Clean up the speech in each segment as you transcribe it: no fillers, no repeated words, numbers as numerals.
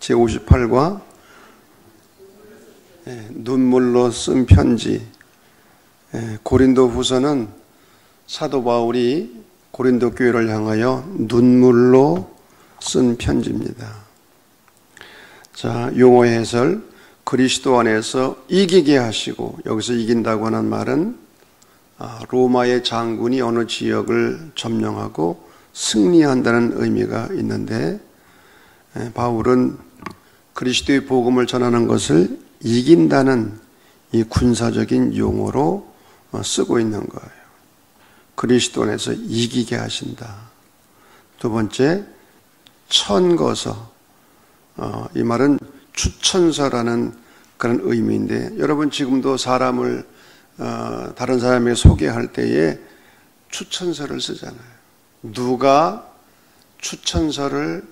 제58과 눈물로 쓴 편지. 고린도 후서는 사도 바울이 고린도 교회를 향하여 눈물로 쓴 편지입니다. 자, 용어 해설. 그리스도 안에서 이기게 하시고, 여기서 이긴다고 하는 말은 로마의 장군이 어느 지역을 점령하고 승리한다는 의미가 있는데, 바울은 그리스도의 복음을 전하는 것을 이긴다는 이 군사적인 용어로 쓰고 있는 거예요. 그리스도 안에서 이기게 하신다. 두 번째, 천거서. 이 말은 추천서라는 그런 의미인데, 여러분 지금도 사람을 다른 사람에게 소개할 때에 추천서를 쓰잖아요. 누가 추천서를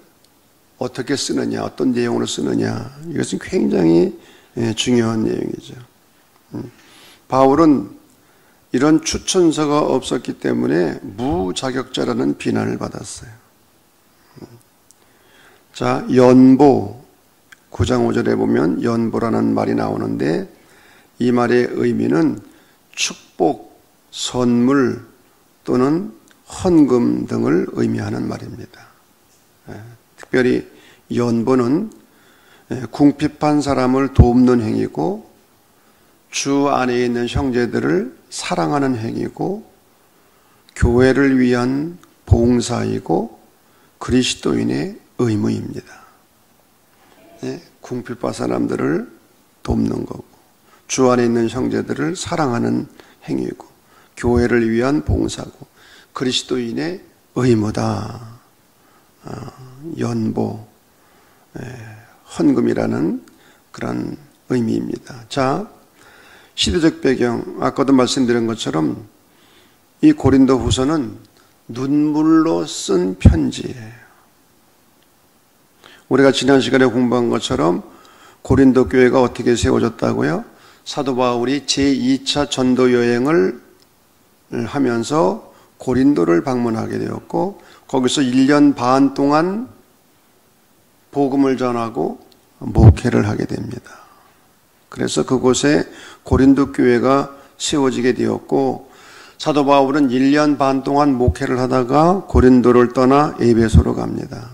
어떻게 쓰느냐, 어떤 내용으로 쓰느냐, 이것은 굉장히 중요한 내용이죠. 바울은 이런 추천서가 없었기 때문에 무자격자라는 비난을 받았어요. 자, 연보 9장 5절에 보면 연보라는 말이 나오는데, 이 말의 의미는 축복, 선물 또는 헌금 등을 의미하는 말입니다. 특별히 연보는 궁핍한 사람을 돕는 행위고, 주 안에 있는 형제들을 사랑하는 행위고, 교회를 위한 봉사이고 그리스도인의 의무입니다. 궁핍한 사람들을 돕는 거고, 주 안에 있는 형제들을 사랑하는 행위고, 교회를 위한 봉사고 그리스도인의 의무다. 연보, 헌금이라는 그런 의미입니다. 자, 시대적 배경, 아까도 말씀드린 것처럼 이 고린도 후서는 눈물로 쓴 편지예요. 우리가 지난 시간에 공부한 것처럼 고린도 교회가 어떻게 세워졌다고요? 사도 바울이 제2차 전도 여행을 하면서 고린도를 방문하게 되었고, 거기서 1년 반 동안 복음을 전하고 목회를 하게 됩니다. 그래서 그곳에 고린도 교회가 세워지게 되었고, 사도 바울은 1년 반 동안 목회를 하다가 고린도를 떠나 에베소로 갑니다.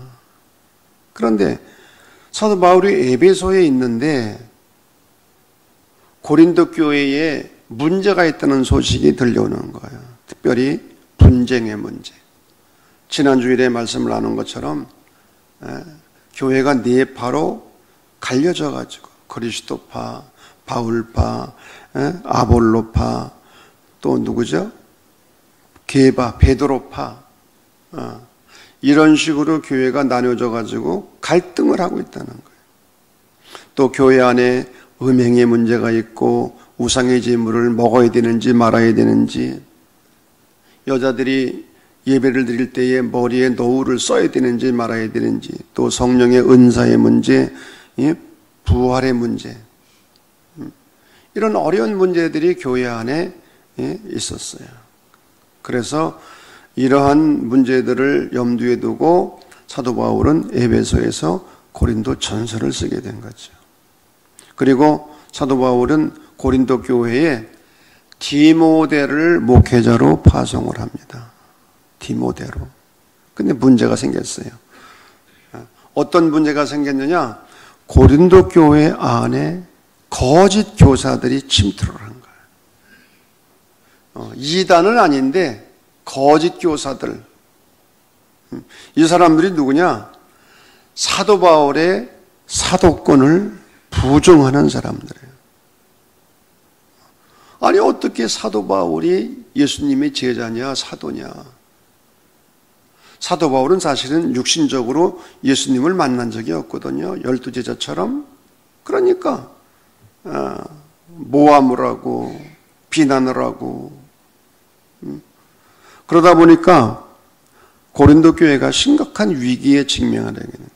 그런데 사도 바울이 에베소에 있는데 고린도 교회에 문제가 있다는 소식이 들려오는 거예요. 특별히 분쟁의 문제. 지난 주일에 말씀을 나눈 것처럼 교회가 네 파로 갈려져 가지고 그리스도파, 바울파, 아볼로파, 또 누구죠? 게바, 베드로파, 이런 식으로 교회가 나뉘어져 가지고 갈등을 하고 있다는 거예요. 또 교회 안에 음행의 문제가 있고, 우상의 제물을 먹어야 되는지 말아야 되는지, 여자들이 예배를 드릴 때에 머리에 노후를 써야 되는지 말아야 되는지, 또 성령의 은사의 문제, 부활의 문제, 이런 어려운 문제들이 교회 안에 있었어요. 그래서 이러한 문제들을 염두에 두고 사도 바울은 에베소에서 고린도 전서를 쓰게 된 거죠. 그리고 사도 바울은 고린도 교회에 디모데를 목회자로 파송을 합니다. 디모데로. 근데 문제가 생겼어요. 어떤 문제가 생겼느냐? 고린도 교회 안에 거짓 교사들이 침투를 한 거예요. 이단은 아닌데 거짓 교사들. 이 사람들이 누구냐? 사도 바울의 사도권을 부정하는 사람들이에요. 아니, 어떻게 사도 바울이 예수님의 제자냐, 사도냐? 사도 바울은 사실은 육신적으로 예수님을 만난 적이 없거든요. 12제자처럼. 그러니까 모함을 하고 비난을 하고, 그러다 보니까 고린도 교회가 심각한 위기에 직면하게 되는 거예요.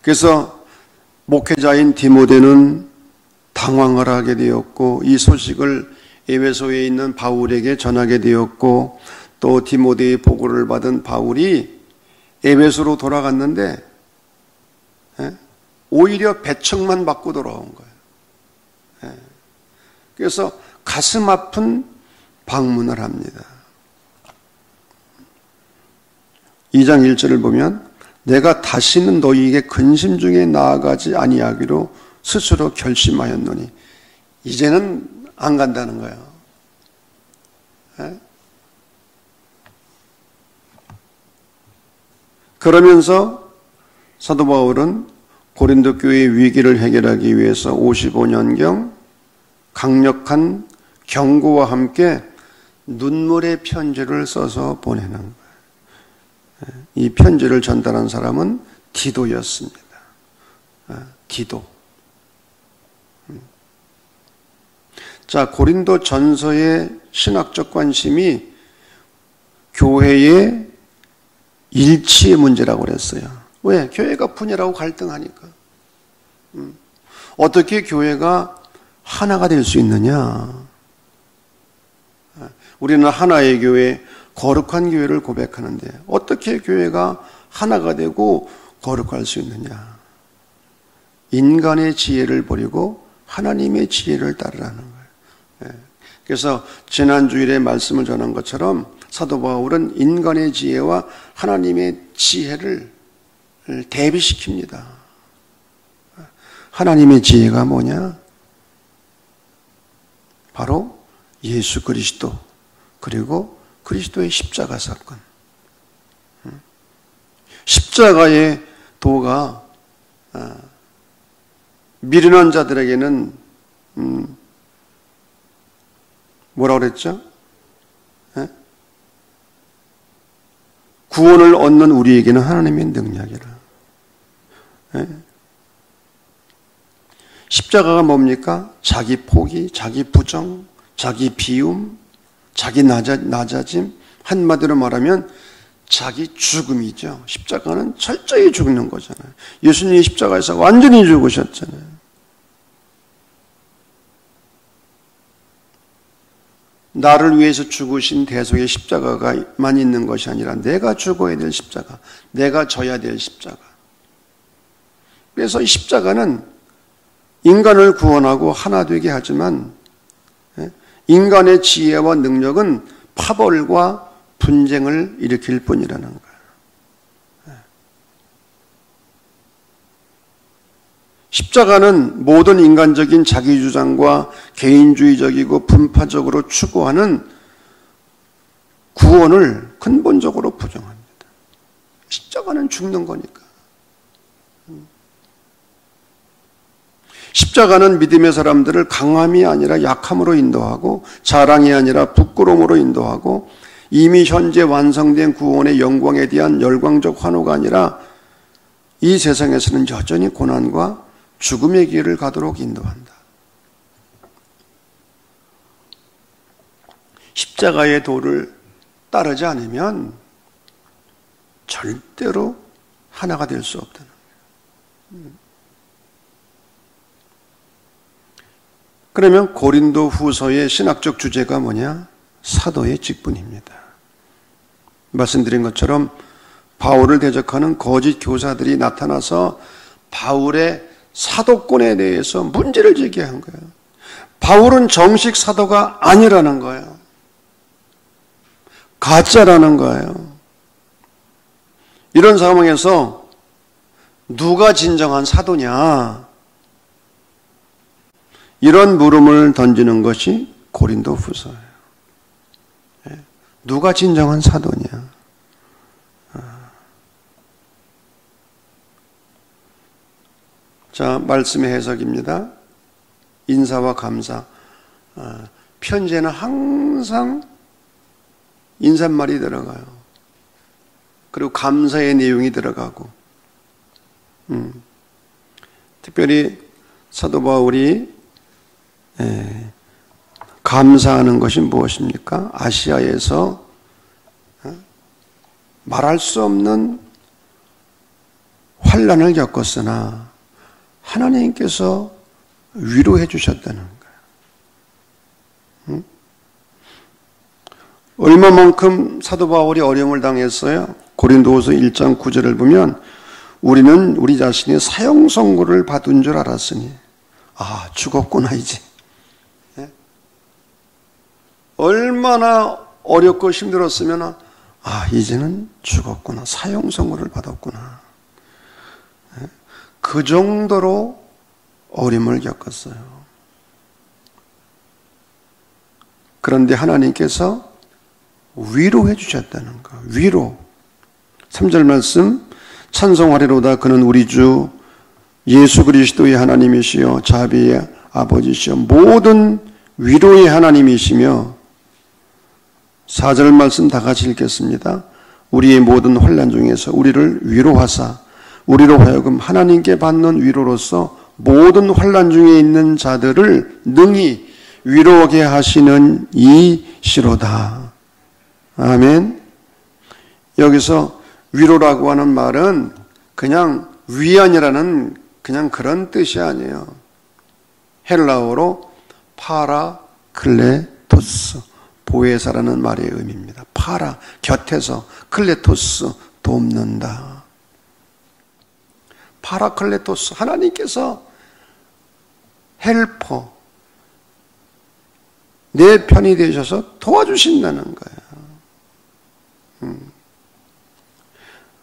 그래서 목회자인 디모데는 당황을 하게 되었고, 이 소식을 에베소에 있는 바울에게 전하게 되었고, 또 디모데의 보고를 받은 바울이 에베소로 돌아갔는데 오히려 배척만 받고 돌아온 거예요. 예. 그래서 가슴 아픈 방문을 합니다. 2장 1절을 보면 내가 다시는 너희에게 근심 중에 나아가지 아니하기로 스스로 결심하였노니 이제는 안 간다는 거예요. 예? 그러면서 사도 바울은 고린도 교회의 위기를 해결하기 위해서 55년경 강력한 경고와 함께 눈물의 편지를 써서 보내는 거예요. 이 편지를 전달한 사람은 디도였습니다. 디도. 자, 고린도 전서의 신학적 관심이 교회의 일치의 문제라고 그랬어요. 왜? 교회가 분열하고 갈등하니까. 어떻게 교회가 하나가 될 수 있느냐? 우리는 하나의 교회, 거룩한 교회를 고백하는데 어떻게 교회가 하나가 되고 거룩할 수 있느냐? 인간의 지혜를 버리고 하나님의 지혜를 따르라는 거예요. 그래서 지난 주일에 말씀을 전한 것처럼 사도 바울은 인간의 지혜와 하나님의 지혜를 대비시킵니다. 하나님의 지혜가 뭐냐? 바로 예수 그리스도 그리고 그리스도의 십자가 사건. 십자가의 도가 미련한 자들에게는 뭐라고 그랬죠? 구원을 얻는 우리에게는 하나님의 능력이라. 십자가가 뭡니까? 자기 포기, 자기 부정, 자기 비움, 자기 낮아짐, 한마디로 말하면 자기 죽음이죠. 십자가는 철저히 죽는 거잖아요. 예수님이 십자가에서 완전히 죽으셨잖아요. 나를 위해서 죽으신 대속의 십자가가만 있는 것이 아니라 내가 죽어야 될 십자가, 내가 져야 될 십자가. 그래서 이 십자가는 인간을 구원하고 하나 되게 하지만 인간의 지혜와 능력은 파벌과 분쟁을 일으킬 뿐이라는 거예요. 십자가는 모든 인간적인 자기주장과 개인주의적이고 분파적으로 추구하는 구원을 근본적으로 부정합니다. 십자가는 죽는 거니까. 십자가는 믿음의 사람들을 강함이 아니라 약함으로 인도하고 자랑이 아니라 부끄러움으로 인도하고 이미 현재 완성된 구원의 영광에 대한 열광적 환호가 아니라 이 세상에서는 여전히 고난과 죽음의 길을 가도록 인도한다. 십자가의 도를 따르지 않으면 절대로 하나가 될 수 없다는 거예요. 그러면 고린도 후서의 신학적 주제가 뭐냐? 사도의 직분입니다. 말씀드린 것처럼 바울을 대적하는 거짓 교사들이 나타나서 바울의 사도권에 대해서 문제를 제기한 거예요. 바울은 정식 사도가 아니라는 거예요. 가짜라는 거예요. 이런 상황에서 누가 진정한 사도냐? 이런 물음을 던지는 것이 고린도 후서예요. 누가 진정한 사도냐? 자, 말씀의 해석입니다. 인사와 감사. 편지에는 항상 인사말이 들어가요. 그리고 감사의 내용이 들어가고. 특별히 사도 바울이 감사하는 것이 무엇입니까? 아시아에서 말할 수 없는 환난을 겪었으나 하나님께서 위로해 주셨다는 거예요. 얼마만큼 사도 바울이 어려움을 당했어요? 고린도후서 1장 9절을 보면 우리는 우리 자신이 사형 선고를 받은 줄 알았으니 아, 죽었구나 이제. 얼마나 어렵고 힘들었으면 아, 이제는 죽었구나. 사형 선고를 받았구나. 그 정도로 어림을 겪었어요. 그런데 하나님께서 위로해 주셨다는 거. 위로. 3절 말씀 찬송하리로다. 그는 우리 주 예수 그리스도의 하나님이시여 자비의 아버지시여 모든 위로의 하나님이시며 4절 말씀 다 같이 읽겠습니다. 우리의 모든 환난 중에서 우리를 위로하사 우리로 하여금 하나님께 받는 위로로서 모든 환난 중에 있는 자들을 능히 위로하게 하시는 이시로다. 아멘. 여기서 위로라고 하는 말은 그냥 위안이라는 그냥 그런 뜻이 아니에요. 헬라어로 파라클레토스, 보혜사라는 말의 의미입니다. 파라, 곁에서, 클레토스, 돕는다. 파라클레토스, 하나님께서 헬퍼, 내 편이 되셔서 도와주신다는 거예요.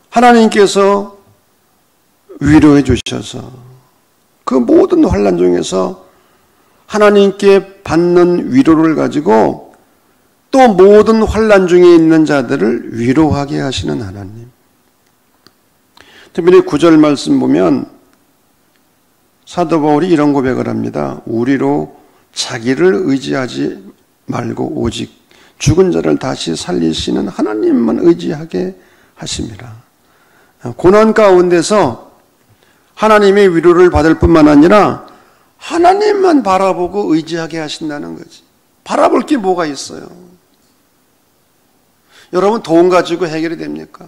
하나님께서 위로해 주셔서 그 모든 환난 중에서 하나님께 받는 위로를 가지고 또 모든 환난 중에 있는 자들을 위로하게 하시는 하나님. 특별히 9절 말씀 보면 사도 바울이 이런 고백을 합니다. 우리로 자기를 의지하지 말고 오직 죽은 자를 다시 살리시는 하나님만 의지하게 하심이라. 고난 가운데서 하나님의 위로를 받을 뿐만 아니라 하나님만 바라보고 의지하게 하신다는 거지. 바라볼 게 뭐가 있어요? 여러분 돈 가지고 해결이 됩니까?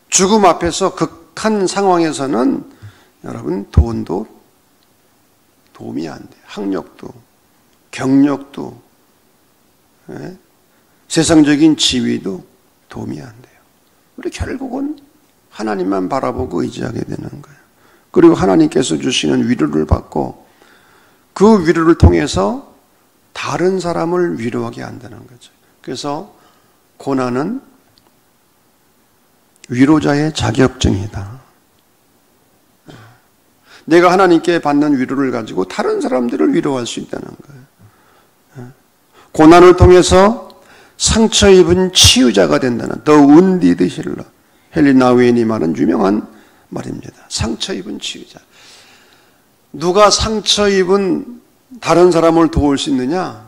죽음 앞에서 극한 상황에서는 여러분 돈도 도움이 안 돼요. 학력도 경력도 세상적인 지위도 도움이 안 돼요. 우리 결국은 하나님만 바라보고 의지하게 되는 거예요. 그리고 하나님께서 주시는 위로를 받고 그 위로를 통해서 다른 사람을 위로하게 한다는 거죠. 그래서 고난은 위로자의 자격증이다. 내가 하나님께 받는 위로를 가지고 다른 사람들을 위로할 수 있다는 거예요. 고난을 통해서 상처 입은 치유자가 된다는 The wounded healer. 헬리나 웨인이 말한 유명한 말입니다. 상처 입은 치유자. 누가 상처 입은 다른 사람을 도울 수 있느냐?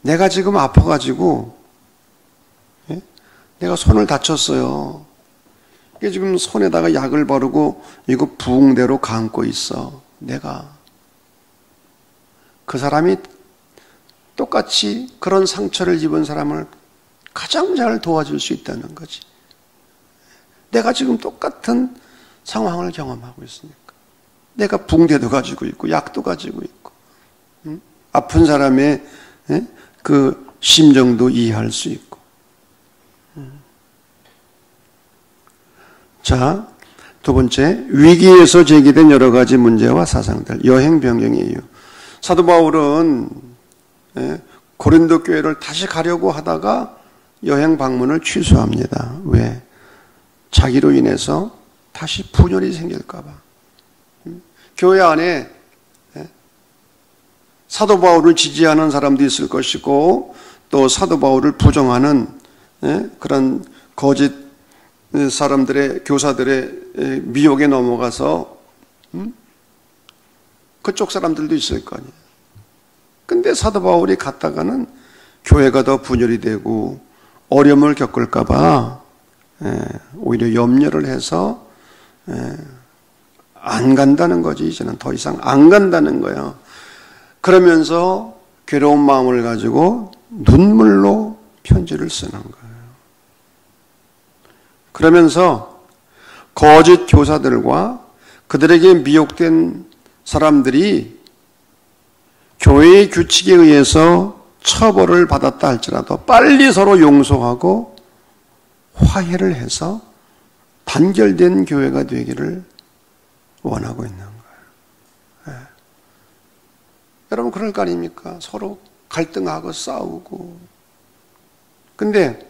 내가 지금 아파가지고 내가 손을 다쳤어요. 이게 지금 손에다가 약을 바르고 이거 부흥대로 감고 있어. 내가 그 사람이 똑같이 그런 상처를 입은 사람을 가장 잘 도와줄 수 있다는 거지. 내가 지금 똑같은 상황을 경험하고 있으니까. 내가 붕대도 가지고 있고 약도 가지고 있고 아픈 사람의 그 심정도 이해할 수 있고. 자, 두 번째, 위기에서 제기된 여러 가지 문제와 사상들, 여행 변경의 이유. 사도 바울은 고린도 교회를 다시 가려고 하다가 여행 방문을 취소합니다. 왜? 자기로 인해서 다시 분열이 생길까 봐. 교회 안에 사도 바울을 지지하는 사람도 있을 것이고 또 사도 바울을 부정하는 그런 거짓 사람들의 교사들의 미혹에 넘어가서 그쪽 사람들도 있을 거 아니에요. 근데 사도 바울이 갔다가는 교회가 더 분열이 되고 어려움을 겪을까 봐 오히려 염려를 해서 안 간다는 거지. 이제는 더 이상 안 간다는 거예요. 그러면서 괴로운 마음을 가지고 눈물로 편지를 쓰는 거예요. 그러면서 거짓 교사들과 그들에게 미혹된 사람들이 교회의 규칙에 의해서 처벌을 받았다 할지라도 빨리 서로 용서하고 화해를 해서 단결된 교회가 되기를 원하고 있는 거예요. 예. 여러분 그럴 거 아닙니까? 서로 갈등하고 싸우고. 근데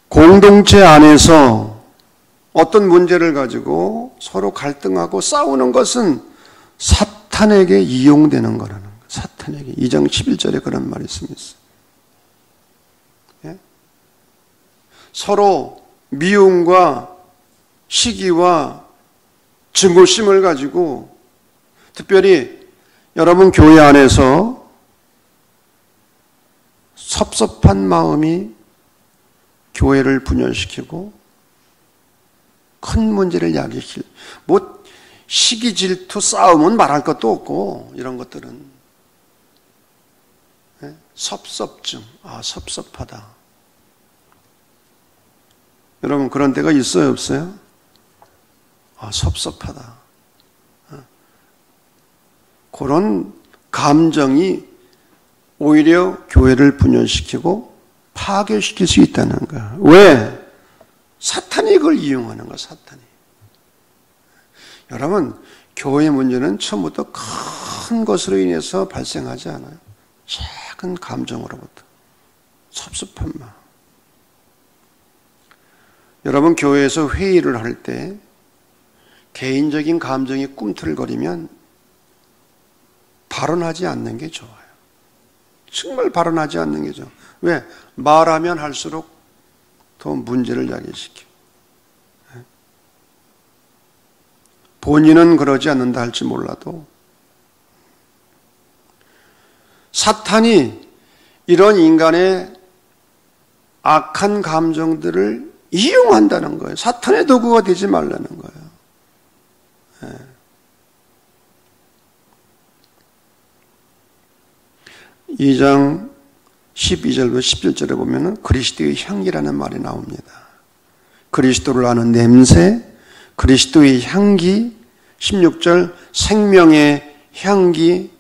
공동체 안에서 어떤 문제를 가지고 서로 갈등하고 싸우는 것은 사탄에게 이용되는 거라는 거예요. 사탄에게. 2장 11절에 그런 말이 있습니다. 예? 서로 미움과 시기와 증오심을 가지고 특별히 여러분 교회 안에서 섭섭한 마음이 교회를 분열시키고 큰 문제를 야기시킬, 뭐 시기 질투 싸움은 말할 것도 없고 이런 것들은 네? 섭섭증, 섭섭하다. 여러분 그런 때가 있어요 없어요? 섭섭하다. 그런 감정이 오히려 교회를 분열시키고 파괴시킬 수 있다는 거야. 왜? 사탄이 그걸 이용하는 거야, 사탄이. 여러분, 교회 문제는 처음부터 큰 것으로 인해서 발생하지 않아요. 작은 감정으로부터. 섭섭한 마음. 여러분, 교회에서 회의를 할 때 개인적인 감정이 꿈틀거리면 발언하지 않는 게 좋아요. 정말 발언하지 않는 게 좋아요. 왜? 말하면 할수록 더 문제를 야기시켜. 본인은 그러지 않는다 할지 몰라도 사탄이 이런 인간의 악한 감정들을 이용한다는 거예요. 사탄의 도구가 되지 말라는 거예요. 2장 12절부터 17절에 보면 그리스도의 향기라는 말이 나옵니다. 그리스도를 아는 냄새, 그리스도의 향기, 16절 생명의 향기.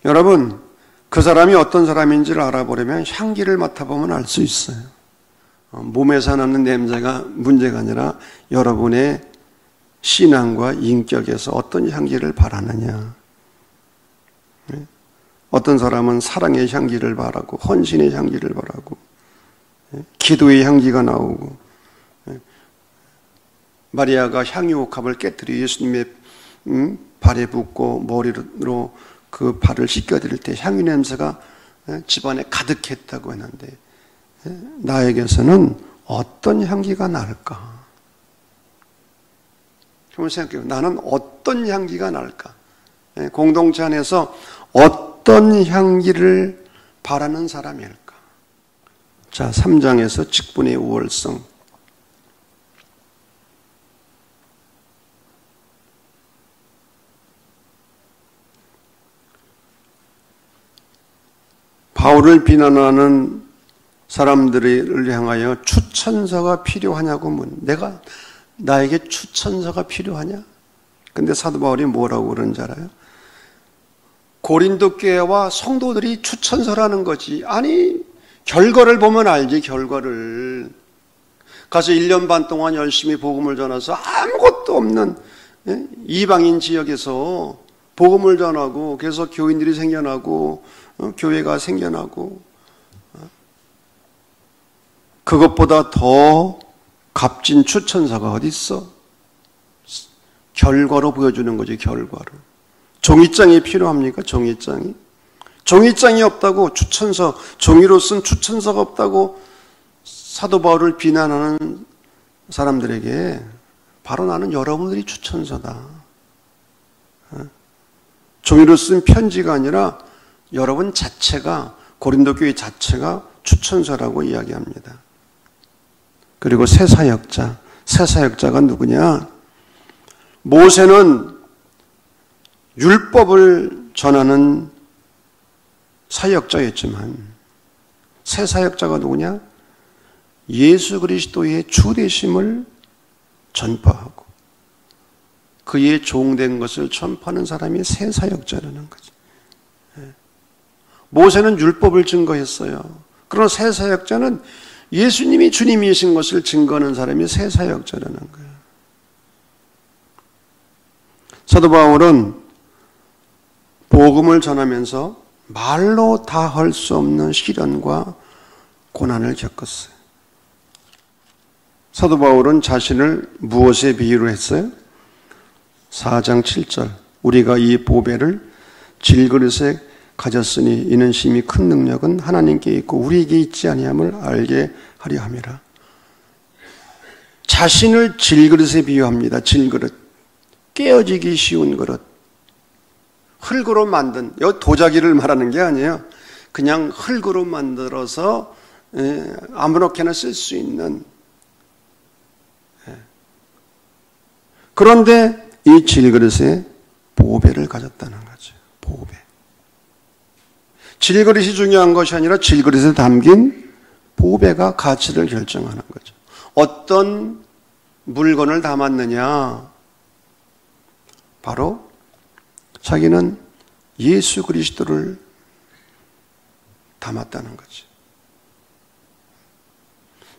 여러분, 그 사람이 어떤 사람인지를 알아보려면 향기를 맡아보면 알 수 있어요. 몸에서 나는 냄새가 문제가 아니라 여러분의 신앙과 인격에서 어떤 향기를 바라느냐. 어떤 사람은 사랑의 향기를 바라고 헌신의 향기를 바라고 기도의 향기가 나오고 마리아가 향유옥합을 깨뜨려 예수님의 발에 붓고 머리로 그 발을 씻겨드릴 때 향유 냄새가 집안에 가득했다고 했는데 나에게서는 어떤 향기가 날까? 한번 생각해요. 나는 어떤 향기가 날까? 공동체 안에서 어떤 향기를 바라는 사람일까? 자, 3장에서 직분의 우월성. 바울을 비난하는 사람들을 향하여 추천서가 필요하냐고 나에게 추천서가 필요하냐? 근데 사도 바울이 뭐라고 그러는지 알아요? 고린도 교회와 성도들이 추천서라는 거지. 아니, 결과를 보면 알지, 결과를. 가서 1년 반 동안 열심히 복음을 전해서 아무것도 없는 이방인 지역에서 복음을 전하고, 그래서 교인들이 생겨나고, 교회가 생겨나고, 그것보다 더 값진 추천서가 어디 있어? 결과로 보여주는 거지, 결과로. 종이장이 필요합니까? 종이장이? 종이장이 없다고 추천서, 종이로 쓴 추천서가 없다고 사도 바울을 비난하는 사람들에게 바로 나는 여러분들이 추천서다. 종이로 쓴 편지가 아니라 여러분 자체가, 고린도 교회 자체가 추천서라고 이야기합니다. 그리고 새 사역자, 새 사역자가 누구냐? 모세는 율법을 전하는 사역자였지만 새 사역자가 누구냐? 예수 그리스도의 주 되심을 전파하고 그의 종된 것을 전파하는 사람이 새 사역자라는 거죠. 모세는 율법을 증거했어요. 그런 새 사역자는 예수님이 주님이신 것을 증거하는 사람이 새 사역자라는 거예요. 사도 바울은 복음을 전하면서 말로 다 할 수 없는 시련과 고난을 겪었어요. 사도 바울은 자신을 무엇에 비유를 했어요? 4장 7절 우리가 이 보배를 질그릇에 가졌으니 이는 심히 큰 능력은 하나님께 있고 우리에게 있지 아니함을 알게 하려 함이라. 자신을 질그릇에 비유합니다. 질그릇. 깨어지기 쉬운 그릇. 흙으로 만든, 여기 도자기를 말하는 게 아니에요. 그냥 흙으로 만들어서 아무렇게나 쓸 수 있는. 그런데 이 질그릇에 보배를 가졌다는 거죠. 보배. 질그릇이 중요한 것이 아니라 질그릇에 담긴 보배가 가치를 결정하는 거죠. 어떤 물건을 담았느냐? 바로 자기는 예수 그리스도를 담았다는 거죠.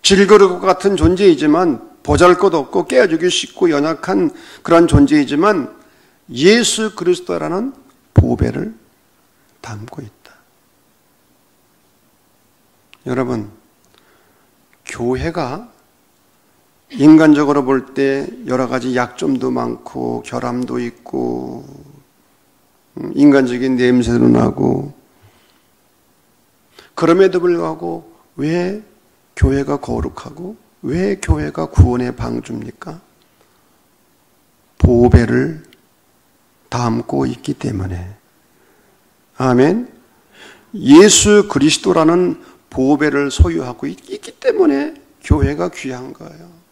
질그릇 같은 존재이지만 보잘것없고 깨어지기 쉽고 연약한 그런 존재이지만 예수 그리스도라는 보배를 담고 있다. 여러분, 교회가 인간적으로 볼 때 여러 가지 약점도 많고 결함도 있고 인간적인 냄새도 나고 그럼에도 불구하고 왜 교회가 거룩하고 왜 교회가 구원의 방주입니까? 보배를 담고 있기 때문에. 아멘. 예수 그리스도라는 보배를 소유하고 있기 때문에 교회가 귀한 거예요.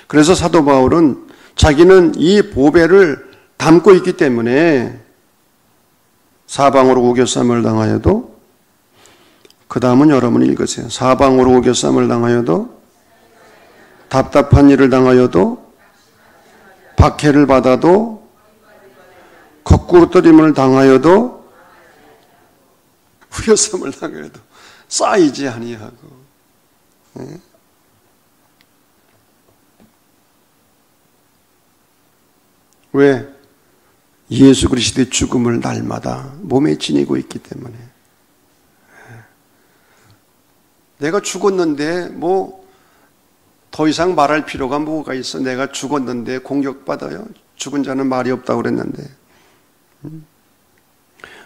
그래서 사도 바울은 자기는 이 보배를 담고 있기 때문에 사방으로 우겨쌈을 당하여도, 그 다음은 여러분이 읽으세요. 사방으로 우겨쌈을 당하여도, 답답한 일을 당하여도, 박해를 받아도, 거꾸로 떨림을 당하여도, 우겨쌈을 당하여도 쌓이지 아니하고. 왜? 예수 그리스도의 죽음을 날마다 몸에 지니고 있기 때문에. 내가 죽었는데 뭐 더 이상 말할 필요가 뭐가 있어? 내가 죽었는데 공격받아요? 죽은 자는 말이 없다고 그랬는데.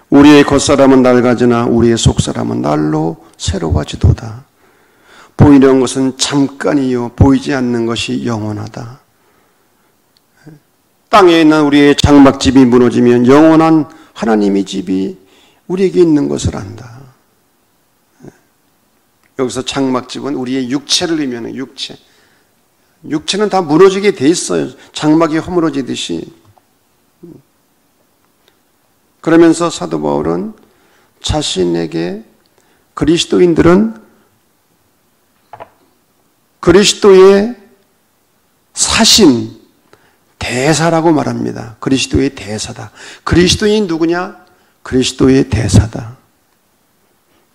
우리의 겉사람은 낡아지나 우리의 속사람은 날로 새로워지도다. 보이는 것은 잠깐이요 보이지 않는 것이 영원하다. 땅에 있는 우리의 장막집이 무너지면 영원한 하나님의 집이 우리에게 있는 것을 안다. 여기서 장막집은 우리의 육체를 의미하는 육체. 육체는 다 무너지게 돼 있어요. 장막이 허물어지듯이. 그러면서 사도 바울은 자신에게 그리스도인들은 그리스도의 사신, 대사라고 말합니다. 그리스도의 대사다. 그리스도인 누구냐? 그리스도의 대사다.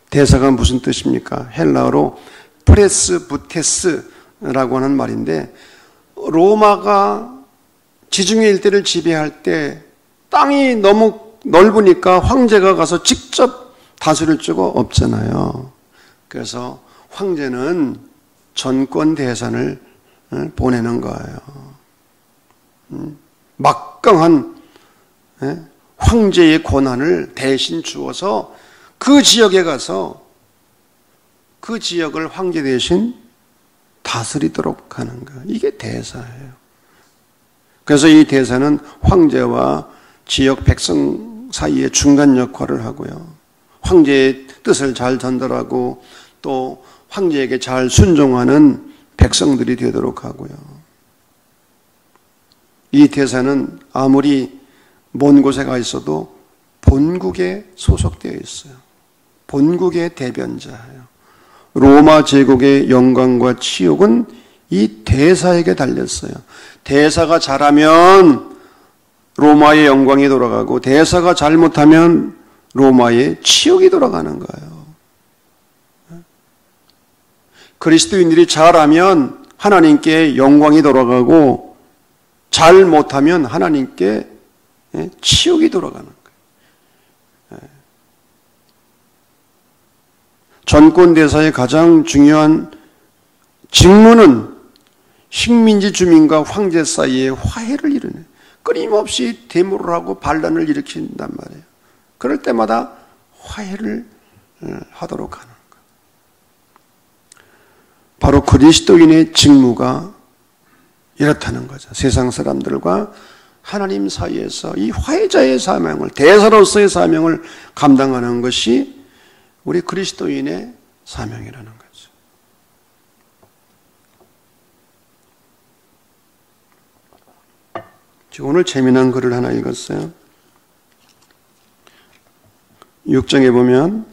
대사가 무슨 뜻입니까? 헬라어로 프레스부테스라고 하는 말인데, 로마가 지중해 일대를 지배할 때 땅이 너무 넓으니까 황제가 가서 직접 다스릴 수가 없잖아요. 그래서 황제는 전권 대산을 보내는 거예요. 막강한 황제의 권한을 대신 주어서 그 지역에 가서 그 지역을 황제 대신 다스리도록 하는 거예요. 이게 대사예요. 그래서 이 대사는 황제와 지역 백성 사이의 중간 역할을 하고요. 황제의 뜻을 잘 전달하고 또 황제에게 잘 순종하는 백성들이 되도록 하고요. 이 대사는 아무리 먼 곳에 가 있어도 본국에 소속되어 있어요. 본국의 대변자예요. 로마 제국의 영광과 치욕은 이 대사에게 달렸어요. 대사가 잘하면 로마의 영광이 돌아가고 대사가 잘못하면 로마의 치욕이 돌아가는 거예요. 그리스도인들이 잘하면 하나님께 영광이 돌아가고 잘 못하면 하나님께 치욕이 돌아가는 거예요. 전권대사의 가장 중요한 직무는 식민지 주민과 황제 사이에 화해를 이루는, 끊임없이 데모를 하고 반란을 일으킨단 말이에요. 그럴 때마다 화해를 하도록 하는 거예요. 바로 그리스도인의 직무가 이렇다는 거죠. 세상 사람들과 하나님 사이에서 이 화해자의 사명을, 대사로서의 사명을 감당하는 것이 우리 그리스도인의 사명이라는 거죠. 오늘 재미난 글을 하나 읽었어요. 6장에 보면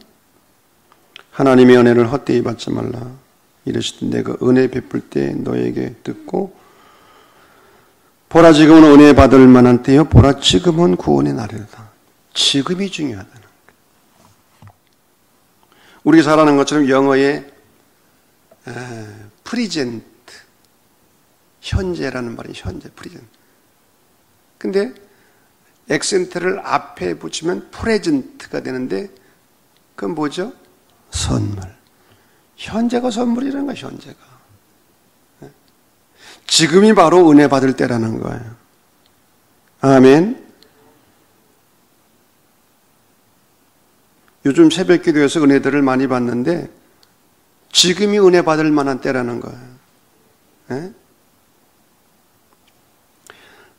하나님의 은혜를 헛되이 받지 말라. 이르시되 내가 은혜 베풀 때 너에게 듣고 보라 지금은 은혜 받을 만한 때요 보라 지금은 구원의 날이다. 지금이 중요하다는 거예요. 우리가 잘 아는 것처럼 영어의 프리젠트, 현재라는 말이 현재, 프리젠트. 근데 액센트를 앞에 붙이면 프레젠트가 되는데 그건 뭐죠? 선물. 현재가 선물이라는 거야, 현재가. 지금이 바로 은혜 받을 때라는 거예요. 아멘. 요즘 새벽 기도에서 은혜들을 많이 받는데 지금이 은혜 받을 만한 때라는 거예요. 네?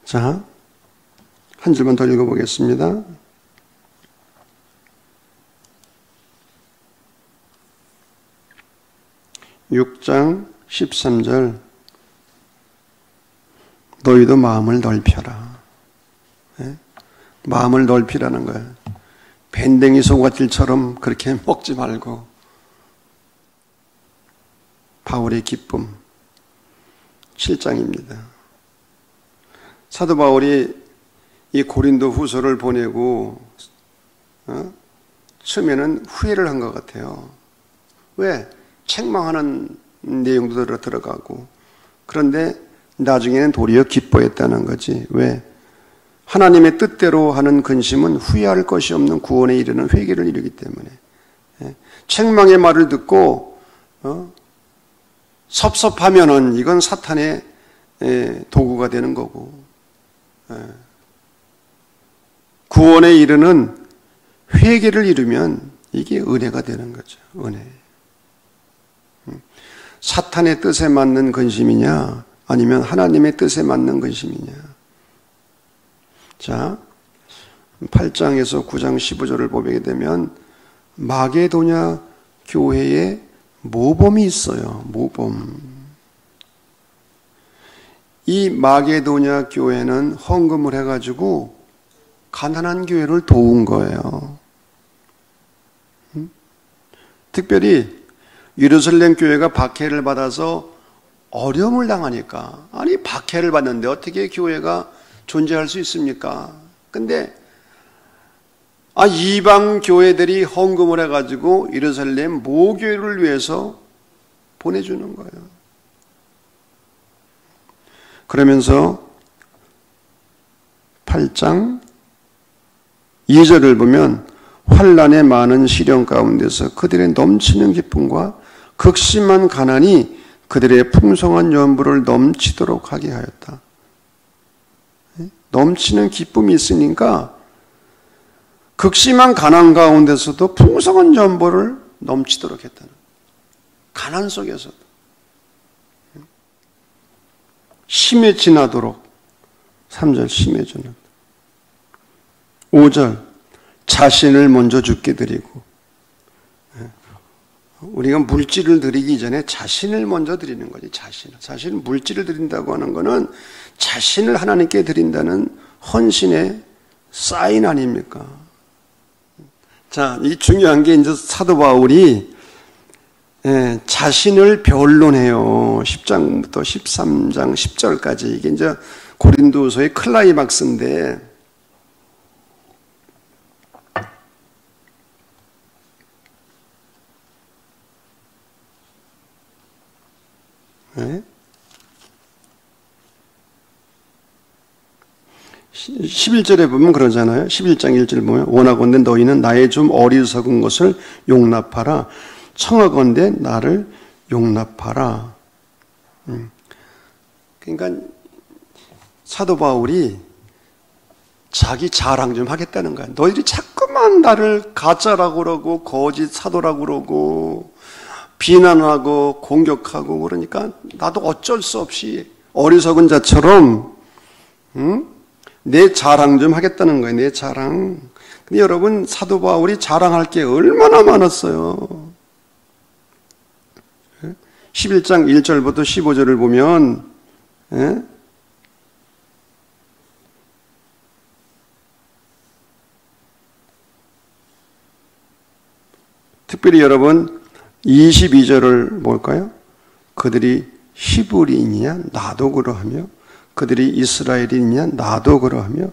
자, 한 줄만 더 읽어보겠습니다. (6장 13절) 너희도 마음을 넓혀라. 네? 마음을 넓히라는 거예요. 밴댕이 소갓질처럼 그렇게 먹지 말고 바울의 기쁨 7장입니다. 사도 바울이 이 고린도 후서를 보내고 처음에는 후회를 한 것 같아요. 왜? 책망하는 내용도 들어가고 그런데 나중에는 도리어 기뻐했다는 거지. 왜? 하나님의 뜻대로 하는 근심은 후회할 것이 없는 구원에 이르는 회개를 이루기 때문에 책망의 말을 듣고 섭섭하면은 이건 사탄의 도구가 되는 거고 구원에 이르는 회개를 이루면 이게 은혜가 되는 거죠. 은혜. 사탄의 뜻에 맞는 근심이냐 아니면 하나님의 뜻에 맞는 근심이냐. 자, 8장에서 9장 15절을 보게 되면 마게도냐 교회에 모범이 있어요. 모범. 이 마게도냐 교회는 헌금을 해가지고 가난한 교회를 도운 거예요. 특별히 예루살렘 교회가 박해를 받아서 어려움을 당하니까, 아니 박해를 받는데 어떻게 교회가 존재할 수 있습니까? 근데 이방 교회들이 헌금을 해가지고 예루살렘 모교회를 위해서 보내주는 거예요. 그러면서 8장 2절을 보면 환난의 많은 시련 가운데서 그들의 넘치는 기쁨과 극심한 가난이 그들의 풍성한 연부를 넘치도록 하게 하였다. 넘치는 기쁨이 있으니까 극심한 가난 가운데서도 풍성한 연부를 넘치도록 했다는 거예요. 가난 속에서도 심에 지나도록 3절 심에 지나도록 5절 자신을 먼저 죽게 드리고 우리가 물질을 드리기 전에 자신을 먼저 드리는 거지. 자신을 물질을 드린다고 하는 것은 자신을 하나님께 드린다는 헌신의 사인 아닙니까? 자, 이 중요한 게 이제 사도 바울이 자신을 변론해요. 10장부터 13장 10절까지 이게 이제 고린도서의 클라이막스인데 네? 11절에 보면 그러잖아요. 11장 1절 보면 원하건대 너희는 나의 좀 어리석은 것을 용납하라. 청하건대 나를 용납하라. 그러니까 사도 바울이 자기 자랑 좀 하겠다는 거야. 너희들이 자꾸만 나를 가짜라고 그러고 거짓 사도라고 그러고 비난하고 공격하고 그러니까 나도 어쩔 수 없이 어리석은 자처럼 내 자랑 좀 하겠다는 거예요. 내 자랑. 근데 여러분 사도 바울이 자랑할 게 얼마나 많았어요. 11장 1절부터 15절을 보면 특별히 여러분 22절을 볼까요? 그들이 히브리인이냐? 나도 그러하며 그들이 이스라엘인이냐? 나도 그러하며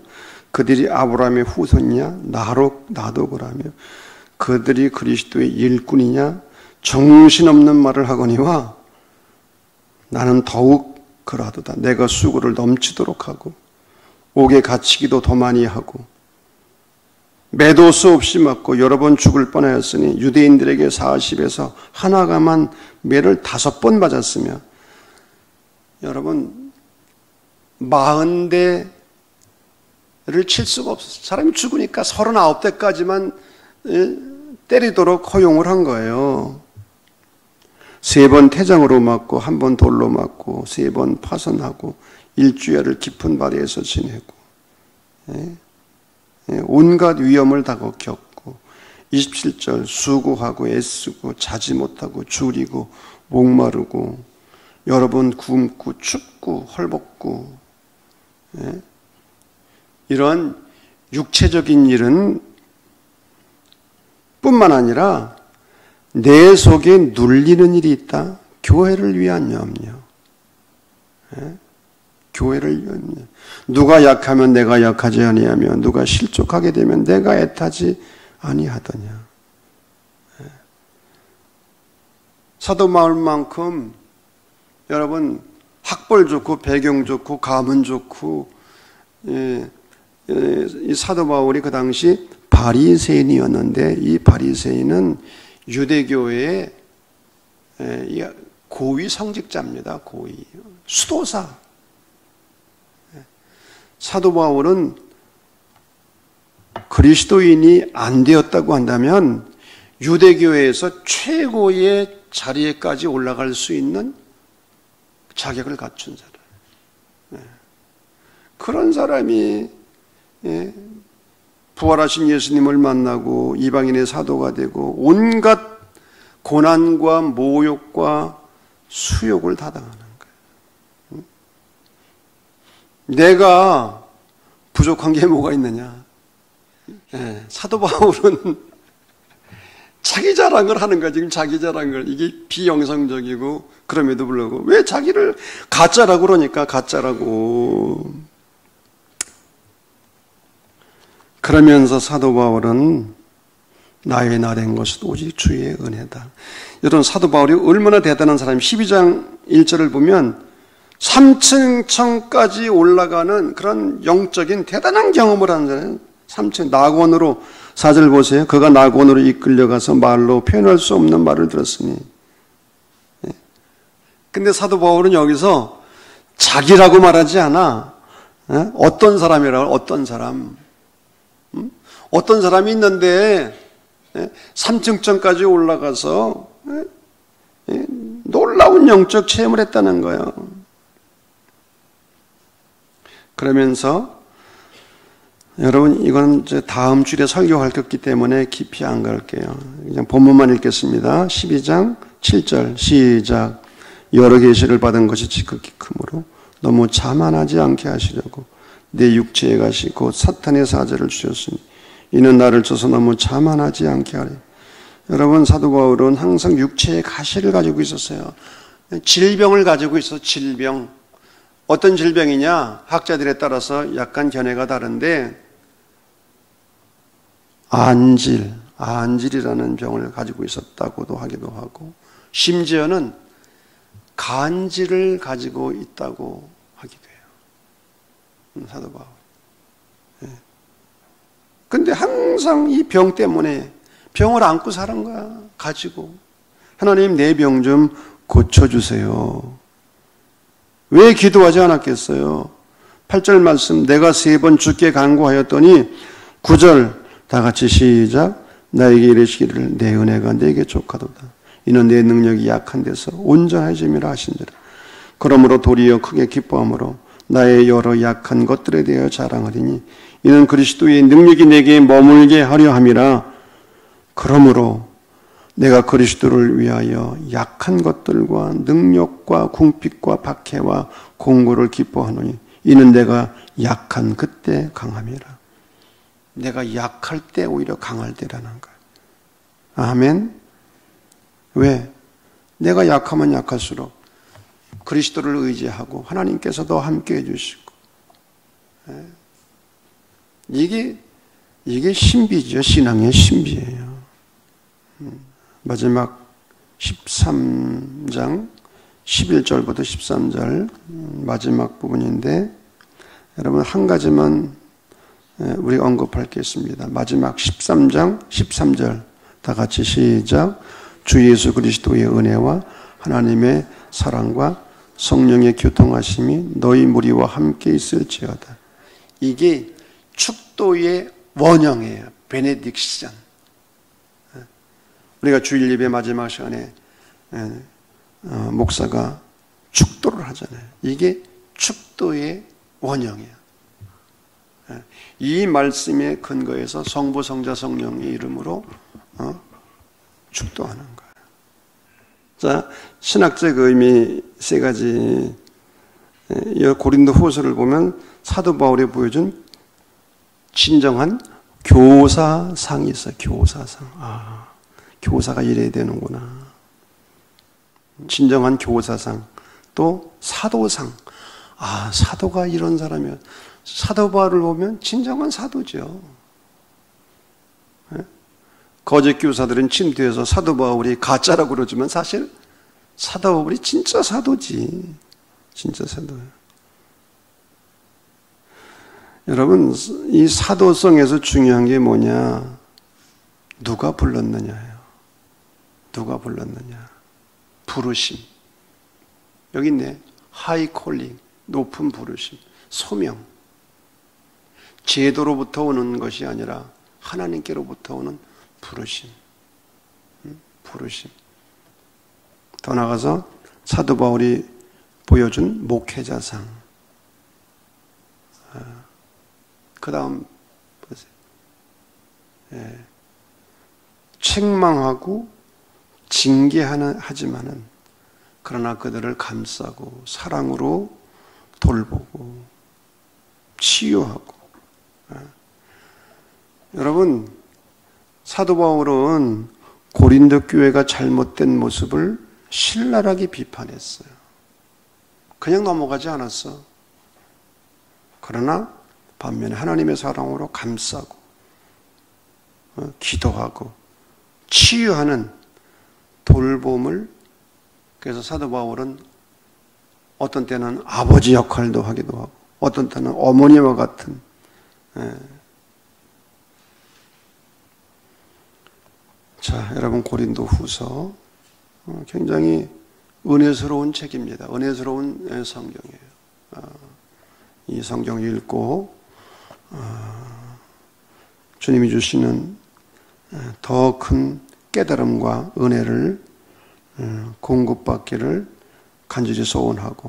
그들이 아브라함의 후손이냐? 나도 그러하며 그들이 그리스도의 일꾼이냐? 정신없는 말을 하거니와 나는 더욱 그러하도다. 내가 수고를 넘치도록 하고 옥에 갇히기도 더 많이 하고 매도 수 없이 맞고 여러 번 죽을 뻔하였으니 유대인들에게 40에서 하나가만 매를 5번 맞았으며 여러분 40대를 칠 수가 없었어요. 사람이 죽으니까 39대까지만 때리도록 허용을 한 거예요. 3번 태장으로 맞고 1번 돌로 맞고 3번 파선하고 일주일을 깊은 바다에서 지내고 온갖 위험을 다 겪고 27절 수고하고 애쓰고 자지 못하고 줄이고 목마르고 여러 번 굶고 춥고 헐벗고 이런 육체적인 일은 뿐만 아니라 내 속에 눌리는 일이 있다. 교회를 위한 염려. 교회를 위한 염려. 누가 약하면 내가 약하지 아니하며 누가 실족하게 되면 내가 애타지 아니하더냐. 사도 바울만큼 여러분 학벌 좋고 배경 좋고 가문 좋고 이 사도 바울이 그 당시 바리새인이었는데 이 바리새인은 유대교회의 고위 성직자입니다. 고위 수도사. 사도 바울은 그리스도인이 안 되었다고 한다면 유대교회에서 최고의 자리에까지 올라갈 수 있는 자격을 갖춘 사람. 그런 사람이 부활하신 예수님을 만나고 이방인의 사도가 되고 온갖 고난과 모욕과 수욕을 다 당하는 거예요. 내가 부족한 게 뭐가 있느냐? 사도 바울은 자기 자랑을 하는 거야. 지금 자기 자랑을. 이게 비영성적이고 그럼에도 불구하고 왜 자기를 가짜라고 그러니까 가짜라고. 그러면서 사도 바울은 나의 나된 것은 오직 주의 은혜다. 여러분 사도 바울이 얼마나 대단한 사람이 12장 1절을 보면 3층까지 올라가는 그런 영적인 대단한 경험을 하는 사람이에요. 3층 낙원으로 4절 보세요. 그가 낙원으로 이끌려가서 말로 표현할 수 없는 말을 들었으니. 근데 사도 바울은 여기서 자기라고 말하지 않아. 어떤 사람이라고 어떤 사람. 어떤 사람이 있는데 3층까지 올라가서 놀라운 영적 체험을 했다는 거예요. 그러면서 여러분 이건 이제 다음 주에 설교할 거기 때문에 깊이 안 갈게요. 그냥 본문만 읽겠습니다. 12장 7절 시작. 여러 계시를 받은 것이 지극히 크므로 너무 자만하지 않게 하시려고 내 육체에 가시 곧 사탄의 사자를 주셨으니 이는 나를 줘서 너무 자만하지 않게 하리. 여러분 사도 바울은 항상 육체의 가시를 가지고 있었어요. 질병을 가지고 있어. 질병. 어떤 질병이냐? 학자들에 따라서 약간 견해가 다른데 안질이라는 병을 가지고 있었다고도 하기도 하고 심지어는 간질을 가지고 있다고 하기도 해요. 사도 바울. 근데 항상 이 병 때문에 병을 안고 사는 거야. 가지고. 하나님 내 병 좀 고쳐주세요. 왜 기도하지 않았겠어요? 8절 말씀, 내가 3번 주께 간구하였더니 9절 다 같이 시작. 나에게 이르시기를 내 은혜가 내게 족하도다. 이는 내 능력이 약한 데서 온전해짐이라 하신지라. 그러므로 도리어 크게 기뻐함으로 나의 여러 약한 것들에 대하여 자랑하리니 이는 그리스도의 능력이 내게 머물게 하려 함이라. 그러므로 내가 그리스도를 위하여 약한 것들과 능력과 궁핍과 박해와 공고를 기뻐하노니 이는 내가 약한 그때 강함이라. 내가 약할 때 오히려 강할 때라는 거예요. 아멘. 왜? 내가 약하면 약할수록 그리스도를 의지하고 하나님께서도 함께 해주시고, 이게 신비죠. 신앙의 신비예요. 마지막 13장 11절부터 13절 마지막 부분인데, 여러분 한 가지만 우리가 언급할 게 있습니다. 마지막 13장 13절 다 같이 시작. 주 예수 그리스도의 은혜와 하나님의 사랑과 성령의 교통하심이 너희 무리와 함께 있을지어다. 이게 축도의 원형이에요. 베네딕션. 우리가 주일 예배 마지막 시간에 목사가 축도를 하잖아요. 이게 축도의 원형이에요. 이 말씀에 근거해서 성부, 성자, 성령의 이름으로 축도하는 거예요. 자, 신학적 의미 세 가지. 고린도 후서를 보면 사도 바울이 보여준 진정한 교사상이 있어요. 교사상. 교사가 이래야 되는구나. 진정한 교사상. 또 사도상. 사도가 이런 사람이야. 사도 바울을 보면 진정한 사도죠. 거짓 교사들은 침투해서 사도 바울이 가짜라고 그러지만 사실 사도 바울이 진짜 사도지. 진짜 사도예요. 여러분, 이 사도성에서 중요한 게 뭐냐? 누가 불렀느냐예요. 누가 불렀느냐? 부르심. 여기 있네. 하이 콜링, 높은 부르심, 소명. 제도로부터 오는 것이 아니라 하나님께로부터 오는 부르심. 부르심. 더 나아가서 사도 바울이 보여준 목회자상. 그 다음 보세요. 책망하고 징계하지만은 그러나 그들을 감싸고 사랑으로 돌보고 치유하고. 여러분, 사도 바울은 고린도 교회가 잘못된 모습을 신랄하게 비판했어요. 그냥 넘어가지 않았어. 그러나 반면에 하나님의 사랑으로 감싸고 기도하고 치유하는 돌봄을, 그래서 사도 바울은 어떤 때는 아버지 역할도 하기도 하고 어떤 때는 어머니와 같은. 자, 여러분, 고린도 후서 굉장히 은혜스러운 책입니다. 은혜스러운 성경이에요. 이 성경을 읽고 주님이 주시는 더 큰 깨달음과 은혜를 공급받기를 간절히 소원하고,